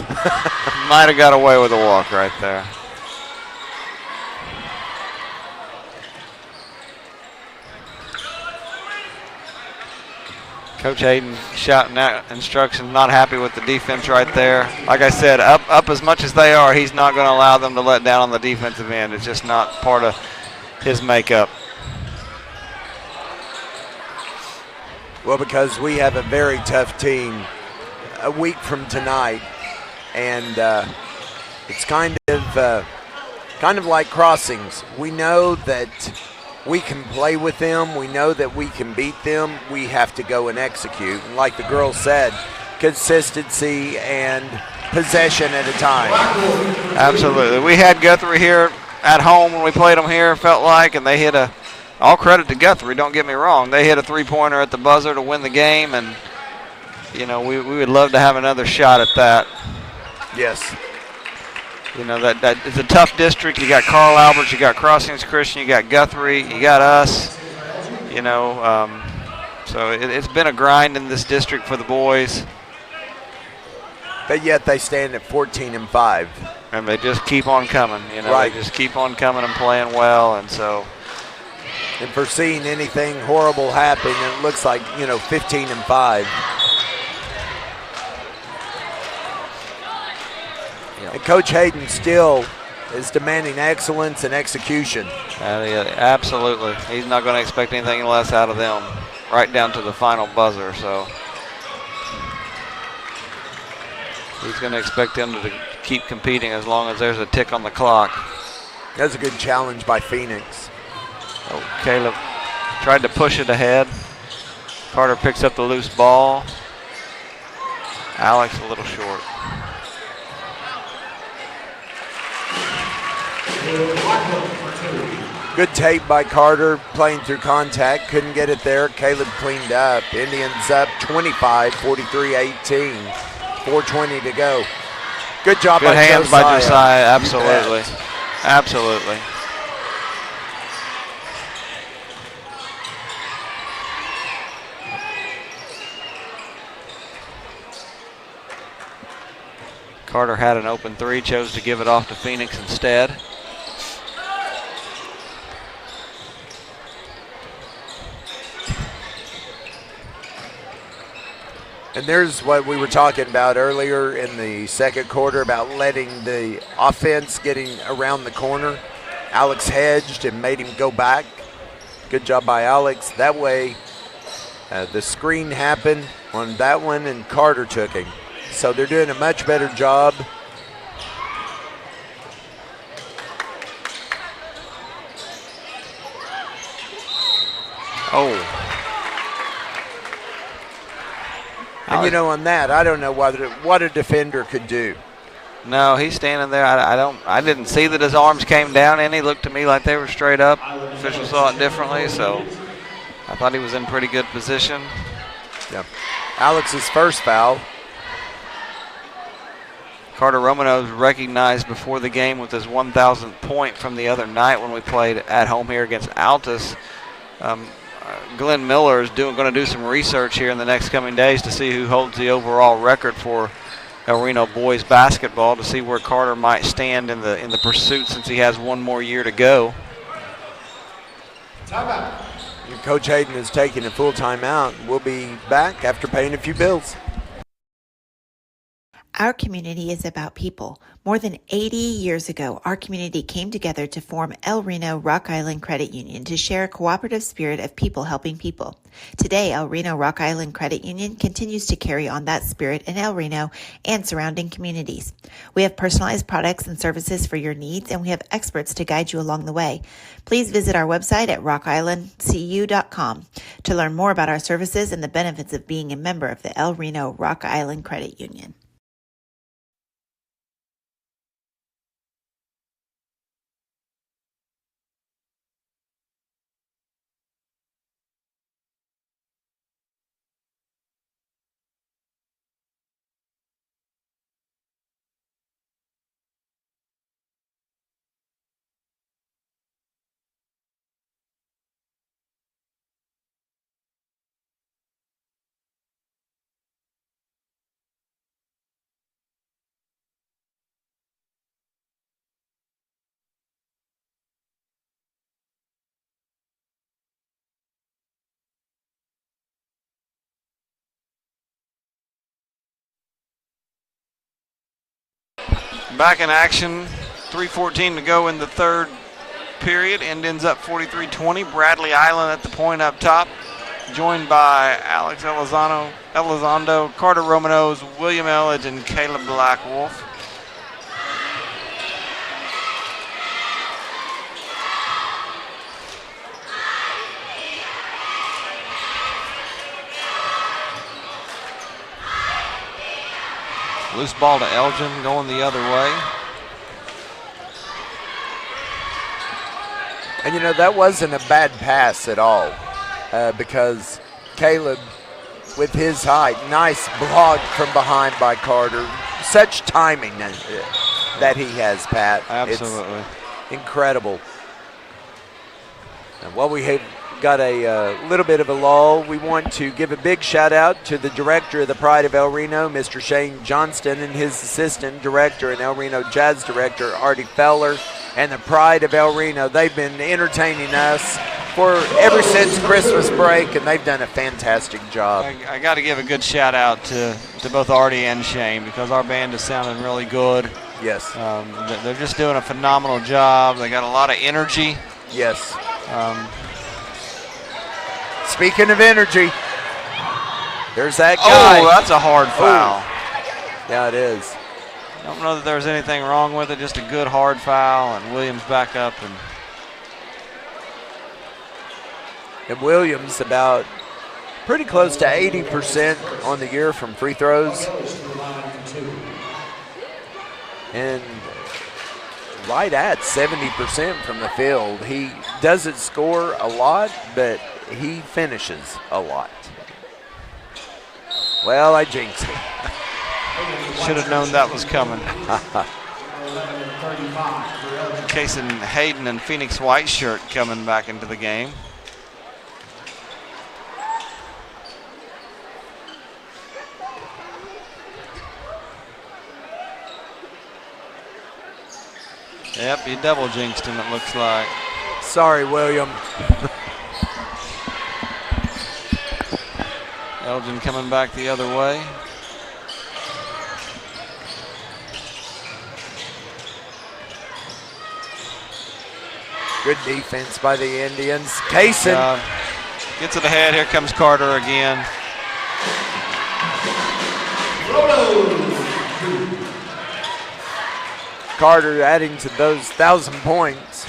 Might have got away with a walk right there. Coach Hayden shouting out instructions, not happy with the defense right there. Like I said, up as much as they are, he's not going to allow them to let down on the defensive end. It's just not part of his makeup. Well, because we have a very tough team a week from tonight, and it's kind of like crossings. We know that we can play with them. We know that we can beat them. We have to go and execute. And like the girls said, consistency and possession at a time. Absolutely. We had Guthrie here at home when we played them here, felt like, and they hit all credit to Guthrie, don't get me wrong. They hit a three-pointer at the buzzer to win the game, and, you know, we would love to have another shot at that. Yes. You know, that it's a tough district. You got Carl Alberts, you got Crossings Christian, you got Guthrie, you got us. You know, so it's been a grind in this district for the boys. But yet they stand at 14-5. And they just keep on coming. You know, right. They just keep on coming and playing well, and so. And for seeing anything horrible happen, it looks like, 15-5. And Coach Hayden still is demanding excellence and execution. Yeah, absolutely. He's not going to expect anything less out of them, right down to the final buzzer. So he's going to expect them to keep competing as long as there's a tick on the clock. That's a good challenge by Phoenix. Oh, Caleb tried to push it ahead. Carter picks up the loose ball. Alex a little short. Good tape by Carter, playing through contact. Couldn't get it there. Caleb cleaned up. Indians up 25, 43-18. 4:20 to go. Good job Good by hands Josiah. by Josiah, absolutely. Absolutely. Carter had an open three, chose to give it off to Phoenix instead. And there's what we were talking about earlier in the second quarter about letting the offense getting around the corner. Alex hedged and made him go back. Good job by Alex. That way, the screen happened on that one, and Carter took him. So they're doing a much better job. Oh. And on that, I don't know what a defender could do. No, he's standing there. I didn't see that his arms came down any. Looked to me like they were straight up. Officials saw it differently, so I thought he was in pretty good position. Yep. Alex's first foul. Carter Romano was recognized before the game with his 1,000th point from the other night when we played at home here against Altus. Glenn Miller is going to do some research here in the next coming days to see who holds the overall record for El Reno boys basketball, to see where Carter might stand in the pursuit, since he has one more year to go. Timeout. Coach Hayden is taking a full timeout. We'll be back after paying a few bills. Our community is about people. More than 80 years ago, our community came together to form El Reno Rock Island Credit Union to share a cooperative spirit of people helping people. Today, El Reno Rock Island Credit Union continues to carry on that spirit in El Reno and surrounding communities. We have personalized products and services for your needs, and we have experts to guide you along the way. Please visit our website at rockislandcu.com to learn more about our services and the benefits of being a member of the El Reno Rock Island Credit Union. Back in action, 3:14 to go in the third period, and ends up 43-20. Bradley Island at the point up top, joined by Alex Elizondo, Carter Romanos, William Elledge, and Caleb Blackwolf. Loose ball to Elgin, going the other way. And you know, that wasn't a bad pass at all, because Caleb, with his height, nice block from behind by Carter. Such timing that he has, Pat. Absolutely. It's incredible. And while we have got a little bit of a lull, we want to give a big shout out to the director of the Pride of El Reno, Mr. Shane Johnston, and his assistant director and El Reno Jazz director, Artie Feller, and the Pride of El Reno. They've been entertaining us ever since Christmas break, and they've done a fantastic job. I got to give a good shout out to both Artie and Shane, because our band is sounding really good. Yes. They're just doing a phenomenal job. They got a lot of energy. Yes. Speaking of energy, there's that guy. Oh, that's a hard foul. Yeah, it is. I don't know that there was anything wrong with it, just a good hard foul, and Williams back up. And Williams about pretty close to 80% on the year from free throws. And right at 70% from the field. He doesn't score a lot, but he finishes a lot. Well, I jinxed it. Should have known that was coming. Kason Hayden and Phoenix Whiteshirt coming back into the game. Yep, you double jinxed him, it looks like. Sorry, William. Elgin coming back the other way. Good defense by the Indians. Kason gets it ahead. Here comes Carter again. Carter adding to those 1,000 points.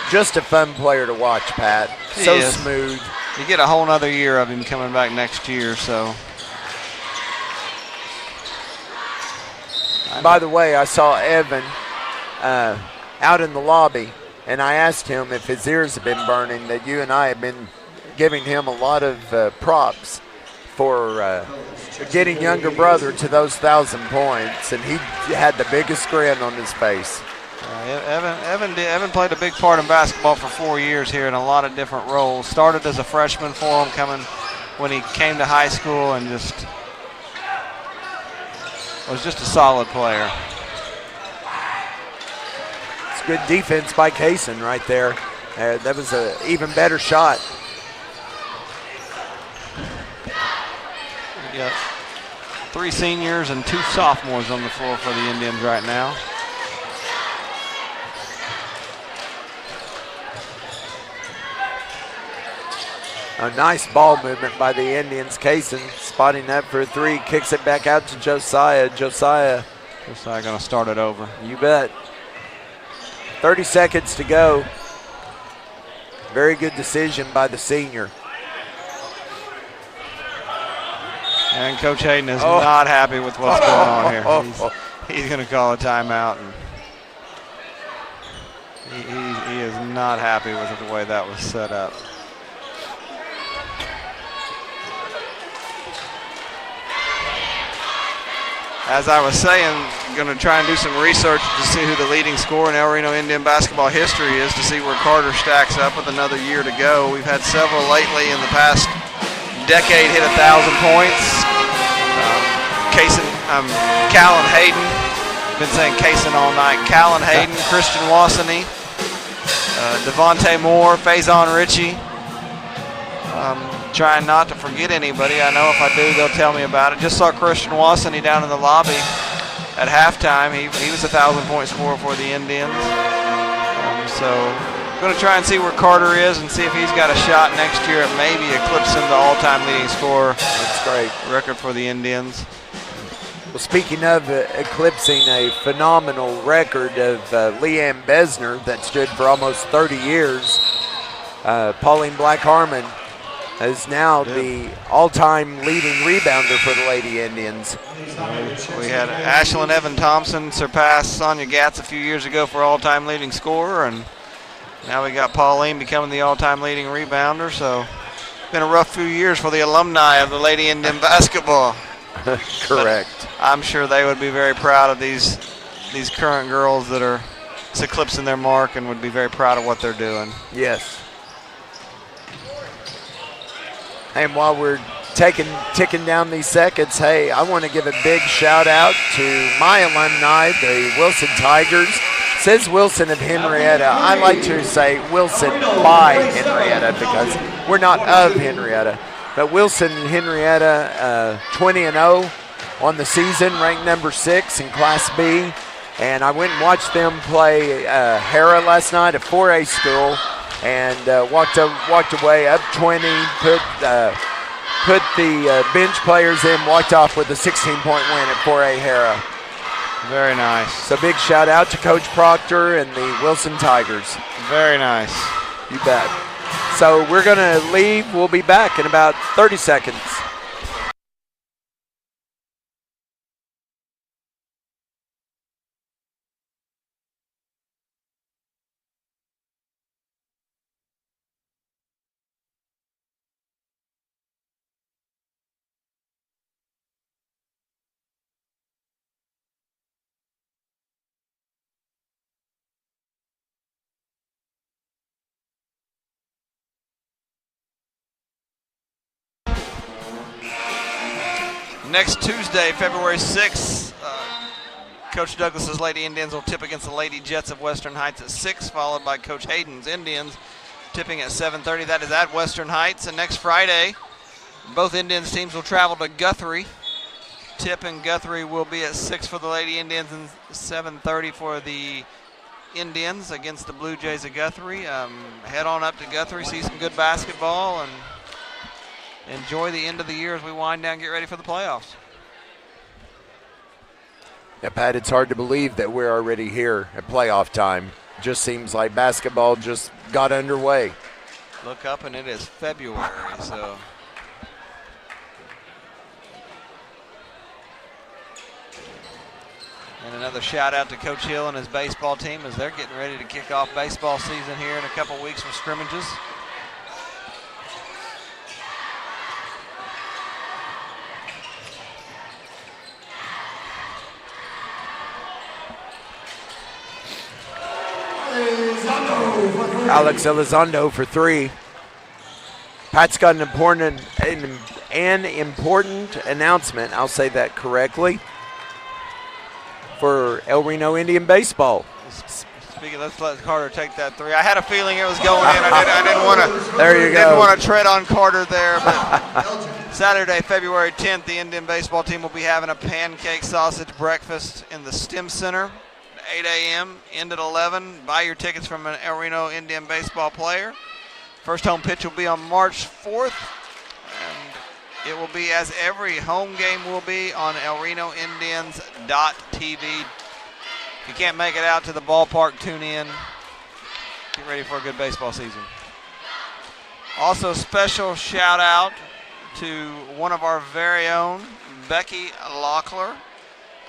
Just a fun player to watch, Pat. So smooth. You get a whole nother year of him coming back next year, so. By the way, I saw Evan out in the lobby, and I asked him if his ears have been burning, that you and I have been giving him a lot of props for getting younger brother to those 1,000 points, and he had the biggest grin on his face. Evan played a big part in basketball for 4 years here in a lot of different roles. Started as a freshman for him coming when he came to high school and just was just a solid player. It's good defense by Kaysen right there. That was an even better shot. We got 3 seniors and 2 sophomores on the floor for the Indians right now. A nice ball movement by the Indians. Kaysen spotting that for a 3, kicks it back out to Josiah. Josiah gonna start it over. You bet. 30 seconds to go. Very good decision by the senior. And Coach Hayden is not happy with what's going on here. He's gonna call a timeout, and he is not happy with the way that was set up. As I was saying, I'm going to try and do some research to see who the leading scorer in El Reno Indian basketball history is, to see where Carter stacks up with another year to go. We've had several lately in the past decade hit 1,000 points. Callan Hayden, been saying Kaysen all night. Callan Hayden, Christian Wassany, Devontae Moore, Faison Ritchie. Trying not to forget anybody. I know if I do, they'll tell me about it. Just saw Christian Wassany down in the lobby at halftime. He was a 1,000-point scorer for the Indians. So going to try and see where Carter is and see if he's got a shot next year at maybe eclipsing the all-time leading scorer. That's great. Record for the Indians. Well, speaking of eclipsing a phenomenal record of Leanne Besner that stood for almost 30 years, Pauline Black-Harmon is now the all-time leading rebounder for the Lady Indians. We had Ashlyn Evan Thompson surpass Sonia Gatz a few years ago for all-time leading scorer, and now we got Pauline becoming the all-time leading rebounder. So it's been a rough few years for the alumni of the Lady Indian basketball. Correct. But I'm sure they would be very proud of these current girls that are eclipsing their mark, and would be very proud of what they're doing. Yes. And while we're ticking down these seconds, hey, I want to give a big shout out to my alumni, the Wilson Tigers. It says Wilson of Henrietta. I like to say Wilson by Henrietta because we're not of Henrietta. But Wilson and Henrietta, 20-0 on the season, ranked number 6 in Class B. And I went and watched them play Hera last night at 4A school. And walked away up 20, put the bench players in, walked off with a 16-point win at 4A Hera. Very nice. So big shout out to Coach Proctor and the Wilson Tigers. Very nice. You bet. So we're going to leave. We'll be back in about 30 seconds. Next Tuesday, February 6th, Coach Douglas's Lady Indians will tip against the Lady Jets of Western Heights at 6, followed by Coach Hayden's Indians tipping at 7:30. That is at Western Heights. And next Friday, both Indians teams will travel to Guthrie. Tip in Guthrie will be at 6 for the Lady Indians and 7:30 for the Indians against the Blue Jays of Guthrie. Head on up to Guthrie, see some good basketball, and enjoy the end of the year as we wind down and get ready for the playoffs. Yeah, Pat, it's hard to believe that we're already here at playoff time. Just seems like basketball just got underway. Look up and it is February, so. And another shout out to Coach Hill and his baseball team as they're getting ready to kick off baseball season here in a couple weeks with scrimmages. Alex Elizondo for 3. Pat's got an important announcement, I'll say that correctly, for El Reno Indian baseball. Speaking, let's let Carter take that 3. I had a feeling it was going in. I didn't want to. There you go. Didn't want to tread on Carter there. But Saturday, February 10th, the Indian baseball team will be having a pancake sausage breakfast in the STEM Center at 8 a.m. End at 11. Buy your tickets from an El Reno Indian baseball player. First home pitch will be on March 4th. And it will be, as every home game will be, on elrenoindians.tv. If you can't make it out to the ballpark, tune in. Get ready for a good baseball season. Also, special shout out to one of our very own, Becky Locklear.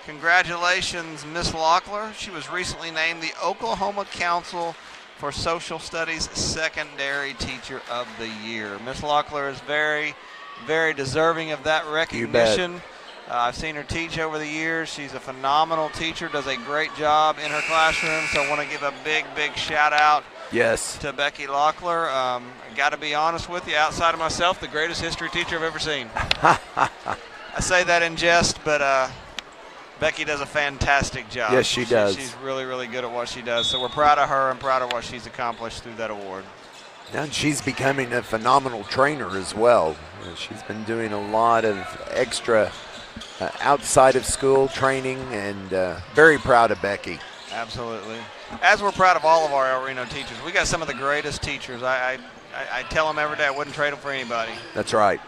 Congratulations, Miss Locklear. She was recently named the Oklahoma Council for Social Studies Secondary Teacher of the Year. Miss Locklear is very, very deserving of that recognition. I've seen her teach over the years. She's a phenomenal teacher, does a great job in her classroom. So I want to give a big, big shout out to Becky Locklear. I got to be honest with you, outside of myself, the greatest history teacher I've ever seen. I say that in jest, but Becky does a fantastic job. Yes, she does. She's really, really good at what she does. So we're proud of her and proud of what she's accomplished through that award. And she's becoming a phenomenal trainer as well. She's been doing a lot of extra outside of school training, and very proud of Becky. Absolutely. As we're proud of all of our El Reno teachers. We got some of the greatest teachers. I tell them every day I wouldn't trade them for anybody. That's right.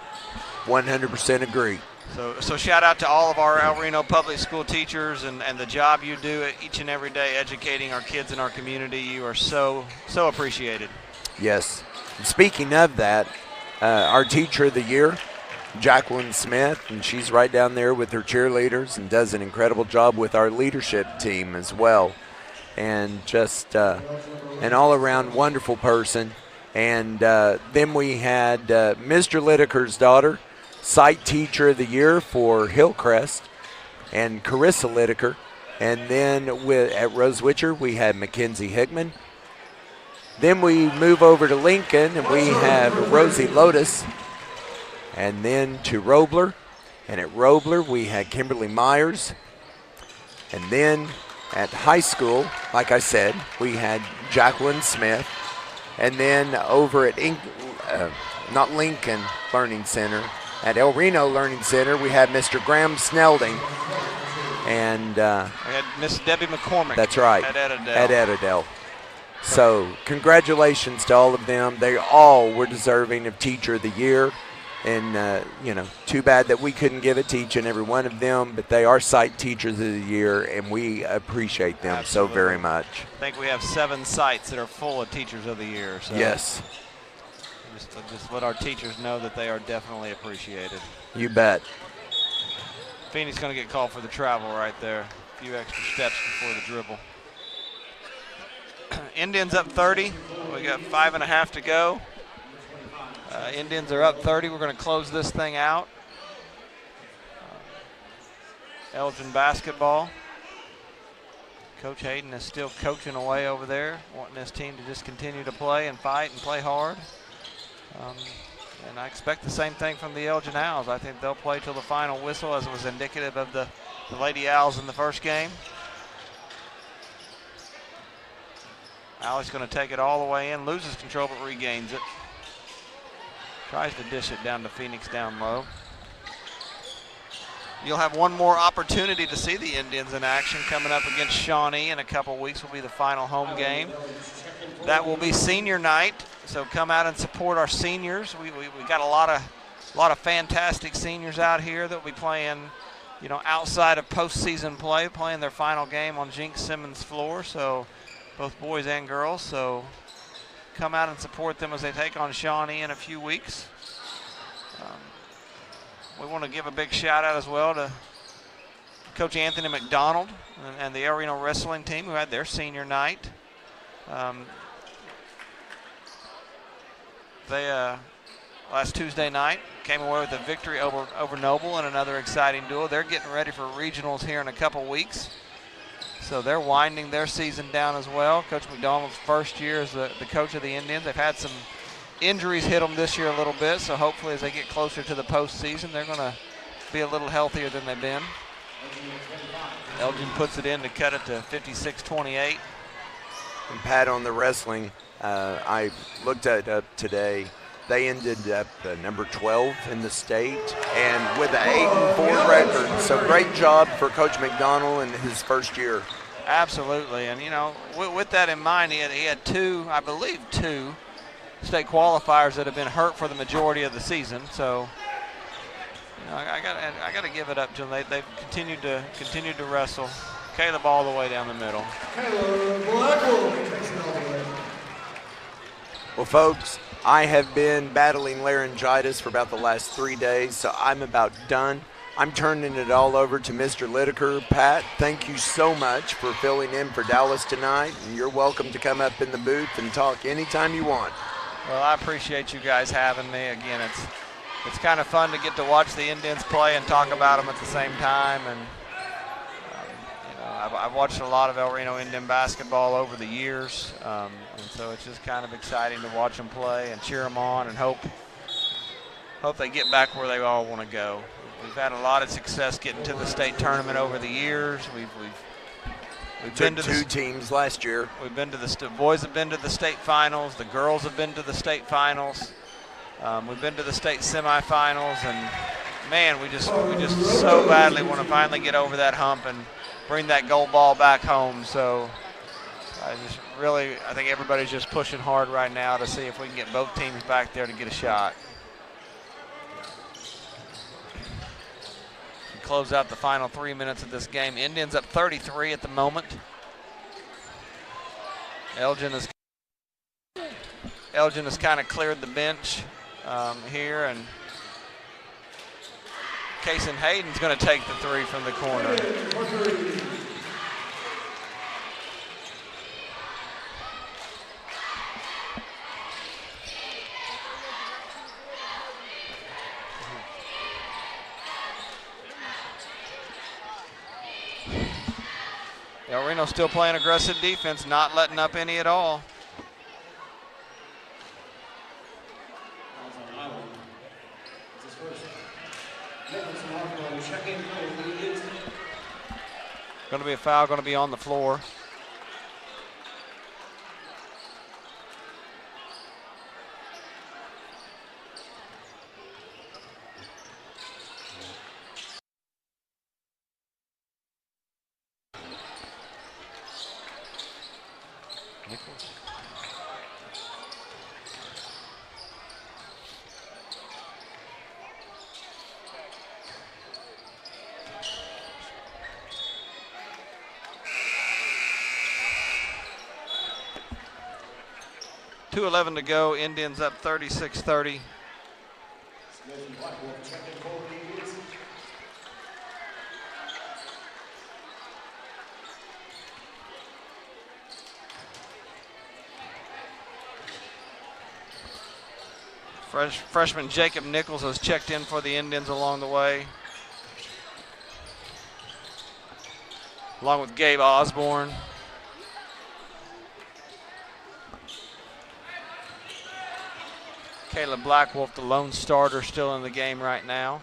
100% agree. So shout out to all of our El Reno public school teachers and the job you do each and every day educating our kids in our community. You are so appreciated. Yes. And speaking of that, our teacher of the year, Jacqueline Smith, and she's right down there with her cheerleaders and does an incredible job with our leadership team as well. And just an all-around wonderful person. And then we had Mr. Lideker's daughter, Site Teacher of the Year for Hillcrest, and Carissa Lideker. And then at Rose Witcher, we had Mackenzie Hickman. Then we move over to Lincoln, and we have Rosie Lotus. And then to Robler. And at Robler, we had Kimberly Myers. And then at high school, like I said, we had Jacqueline Smith. And then over at not Lincoln Learning Center, at El Reno Learning Center, we had Mr. Graham Snelding. And we had Miss Debbie McCormick. That's right. At Edadale. At Edadale. So congratulations to all of them. They all were deserving of Teacher of the Year. And, too bad that we couldn't give it to each and every one of them, but they are Site Teachers of the Year, and we appreciate them so very much. I think we have 7 sites that are full of Teachers of the Year. So yes. Just let our teachers know that they are definitely appreciated. You bet. Feeney's going to get called for the travel right there. A few extra steps before the dribble. Indians up 30. We got 5.5 to go. Indians are up 30. We're going to close this thing out. Elgin basketball. Coach Hayden is still coaching away over there, wanting his team to just continue to play and fight and play hard. And I expect the same thing from the Elgin Owls. I think they'll play till the final whistle, as was indicative of the Lady Owls in the first game. Alex going to take it all the way in, loses control but regains it. Tries to dish it down to Phoenix down low. You'll have one more opportunity to see the Indians in action coming up against Shawnee in a couple weeks. Will be the final home game. That will be senior night, so come out and support our seniors. We got a lot of fantastic seniors out here that will be playing, outside of postseason play, playing their final game on Jinx Simmons' floor. So both boys and girls. So come out and support them as they take on Shawnee in a few weeks. We want to give a big shout out as well to Coach Anthony McDonald and the El Reno wrestling team who had their senior night. They last Tuesday night came away with a victory over Noble in another exciting duel. They're getting ready for regionals here in a couple weeks. So they're winding their season down as well. Coach McDonald's first year as the coach of the Indians. They've had some injuries hit them this year a little bit, so hopefully as they get closer to the postseason, they're going to be a little healthier than they've been. Elgin puts it in to cut it to 56-28. And Pat, on the wrestling, I looked at up today. They ended up number 12 in the state and with an 8-4 record. So great job for Coach McDonald in his first year. Absolutely, and you know, with that in mind, he had two state qualifiers that have been hurt for the majority of the season. So, you know, I got to give it up to them. They've continued to wrestle. Caleb all the way down the middle. Well, folks, I have been battling laryngitis for about the last 3 days, so I'm about done. I'm turning it all over to Mr. Lideker. Pat, thank you so much for filling in for Dallas tonight, and you're welcome to come up in the booth and talk anytime you want. Well, I appreciate you guys having me. Again, it's kind of fun to get to watch the Indians play and talk about them at the same time. And you know, I've watched a lot of El Reno Indian basketball over the years, and so it's just kind of exciting to watch them play and cheer them on and hope they get back where they all want to go. We've had a lot of success getting to the state tournament over the years. We've been to two teams last year. We've been to the boys have been to the state finals. The girls have been to the state finals. We've been to the state semifinals, and man, we just so badly want to finally get over that hump and bring that gold ball back home. So I think everybody's just pushing hard right now to see if we can get both teams back there to get a shot. Close out the final 3 minutes of this game. Indians up 33 at the moment. Elgin has kind of cleared the bench here, and Kason Hayden's going to take the three from the corner. El Reno still playing aggressive defense, not letting up any at all. Going to be a foul, going to be on the floor. Nichols. .211 to go. Indians up 36-30. Freshman Jacob Nichols has checked in for the Indians along the way, along with Gabe Osborne. Caleb Blackwolf, the lone starter, still in the game right now.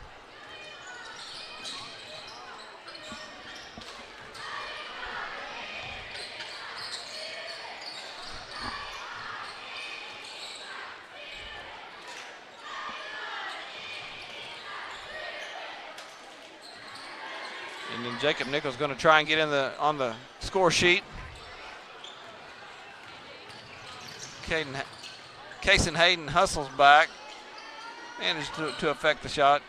And then Jacob Nichols going to try and get in on the score sheet. Kason Hayden hustles back, managed to affect the shot.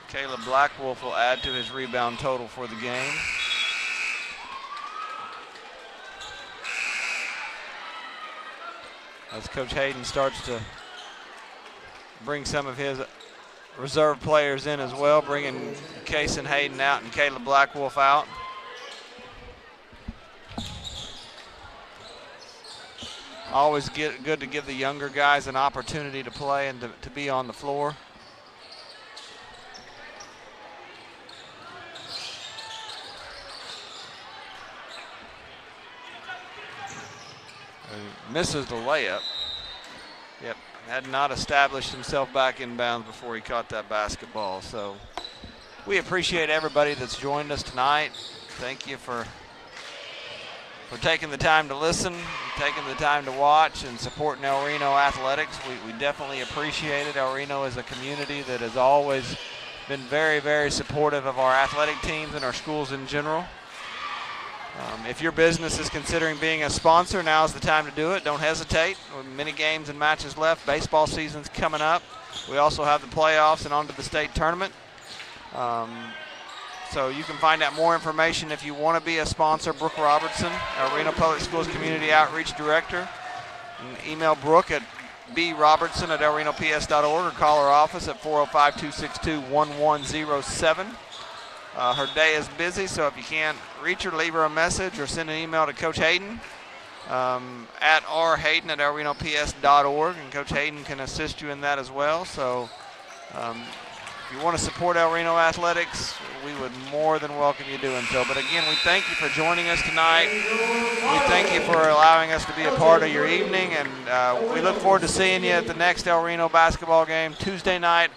Caleb Blackwolf will add to his rebound total for the game. As Coach Hayden starts to bring some of his reserve players in as well, bringing Kason Hayden out and Caleb Blackwolf out. Always good to give the younger guys an opportunity to play and to be on the floor. misses the layup. Yep, had not established himself back in bounds before he caught that basketball. So we appreciate everybody that's joined us tonight. Thank you for taking the time to listen, taking the time to watch, and supporting El Reno athletics. We definitely appreciate it. El Reno is a community that has always been very, very supportive of our athletic teams and our schools in general. If your business is considering being a sponsor, now's the time to do it. Don't hesitate. With many games and matches left. Baseball season's coming up. We also have the playoffs and on to the state tournament. So you can find out more information if you want to be a sponsor. Brooke Robertson, our Reno Public Schools Community Outreach Director. And email Brooke at brobertson@elrenops.org or call our office at 405-262-1107. Her day is busy, so if you can't reach her, leave her a message or send an email to Coach Hayden at rhayden@elrenops.org, and Coach Hayden can assist you in that as well. So if you want to support El Reno athletics, we would more than welcome you doing so. But again, we thank you for joining us tonight. We thank you for allowing us to be a part of your evening, and we look forward to seeing you at the next El Reno basketball game Tuesday night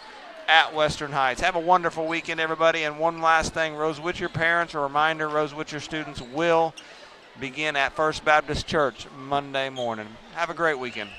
at Western Heights. Have a wonderful weekend, everybody. And one last thing, Rose Witcher parents, a reminder, Rose Witcher students will begin at First Baptist Church Monday morning. Have a great weekend.